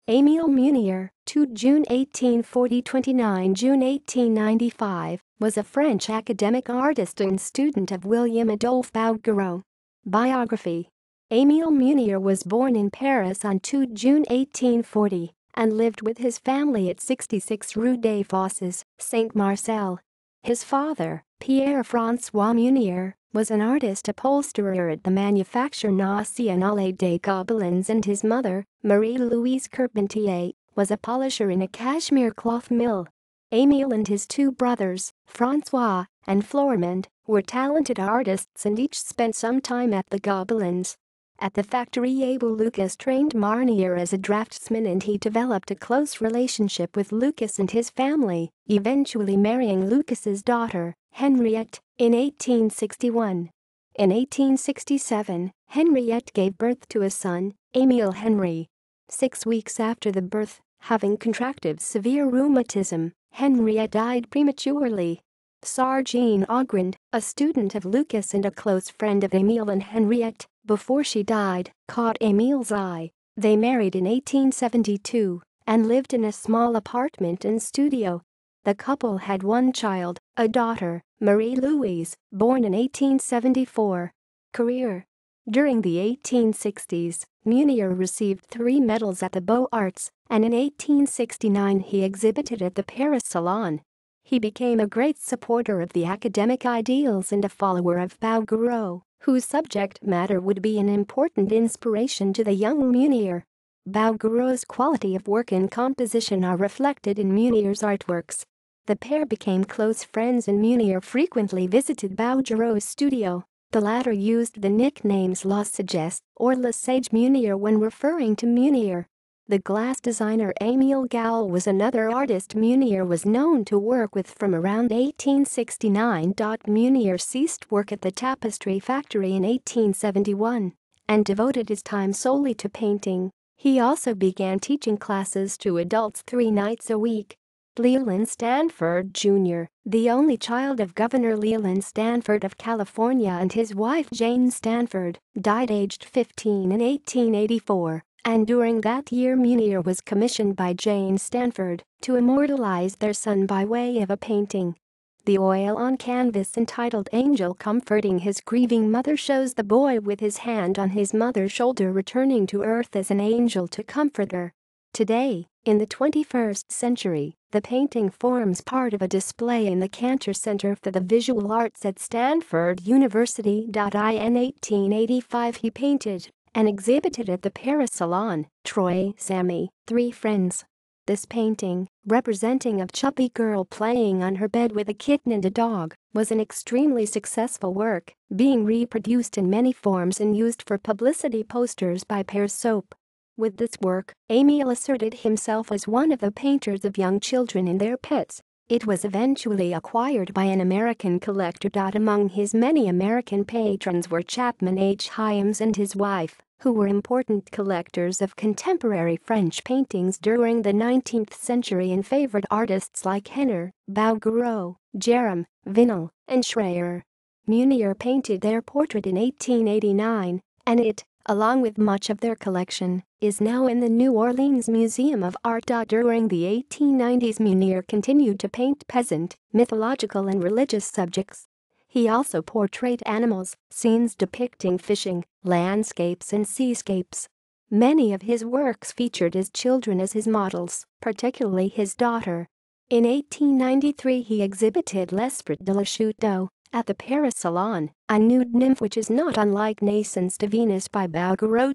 Émile Munier, 2 June 1840 – 29 June 1895, was a French academic artist and student of William-Adolphe Bouguereau. Biography. Émile Munier was born in Paris on 2 June 1840 and lived with his family at 66 Rue des Fosses, Saint-Marcel. His father, Pierre-François Munier, was an artist upholsterer at the Manufacture Nationale des Gobelins, and his mother, Marie-Louise Carpentier, was a polisher in a cashmere cloth mill. Émile and his two brothers, François and Flormand, were talented artists and each spent some time at the Gobelins. At the factory, Abel Lucas trained Munier as a draftsman, and he developed a close relationship with Lucas and his family, eventually marrying Lucas's daughter, Henriette, in 1861. In 1867, Henriette gave birth to a son, Émile Henry. 6 weeks after the birth, having contracted severe rheumatism, Henriette died prematurely. Sargine Augrand, a student of Lucas and a close friend of Émile and Henriette, before she died, caught Émile's eye. They married in 1872 and lived in a small apartment and studio. The couple had one child, a daughter, Marie-Louise, born in 1874. Career. During the 1860s, Munier received 3 medals at the Beaux-Arts, and in 1869 he exhibited at the Paris Salon. He became a great supporter of the academic ideals and a follower of Bouguereau, whose subject matter would be an important inspiration to the young Munier. Bouguereau's quality of work and composition are reflected in Munier's artworks. The pair became close friends, and Munier frequently visited Bouguereau's studio. The latter used the nicknames Le Sage or Le Sage Munier when referring to Munier. The glass designer Émile Goual was another artist Munier was known to work with from around 1869. Munier ceased work at the tapestry factory in 1871 and devoted his time solely to painting. He also began teaching classes to adults 3 nights a week. Leland Stanford, Jr., the only child of Governor Leland Stanford of California and his wife Jane Stanford, died aged 15 in 1884. And during that year Munier was commissioned by Jane Stanford to immortalize their son by way of a painting. The oil on canvas entitled Angel Comforting His Grieving Mother shows the boy with his hand on his mother's shoulder returning to earth as an angel to comfort her. Today, in the 21st century, the painting forms part of a display in the Cantor Center for the Visual Arts at Stanford University. In 1885 he painted and exhibited at the Paris Salon, Troy, Sammy, 3 friends. This painting, representing a chubby girl playing on her bed with a kitten and a dog, was an extremely successful work, being reproduced in many forms and used for publicity posters by Pear Soap. With this work, Émile asserted himself as one of the painters of young children and their pets. It was eventually acquired by an American collector. Among his many American patrons were Chapman H. Hyams and his wife, who were important collectors of contemporary French paintings during the 19th century and favored artists like Henner, Bouguereau, Jerome, Vinnal, and Schreyer. Munier painted their portrait in 1889, and it, along with much of their collection, is now in the New Orleans Museum of Art. During the 1890s Munier continued to paint peasant, mythological and religious subjects. He also portrayed animals, scenes depicting fishing, landscapes and seascapes. Many of his works featured his children as his models, particularly his daughter. In 1893 he exhibited L'Esprit de la Chute at the Paris Salon, a nude nymph which is not unlike Naissance de Venus by Bouguereau.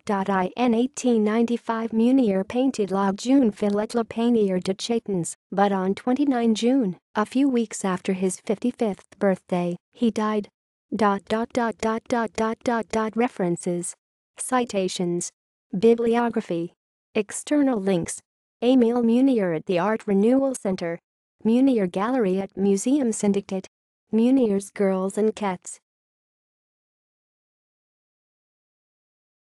In 1895 Munier painted La Jeune Fillette Le Panier de Chatons, but on 29 June, a few weeks after his 55th birthday, he died. References. Citations. Bibliography. External links. Émile Munier at the Art Renewal Center. Munier Gallery at Museum Syndicate. Munier's Girls and Cats.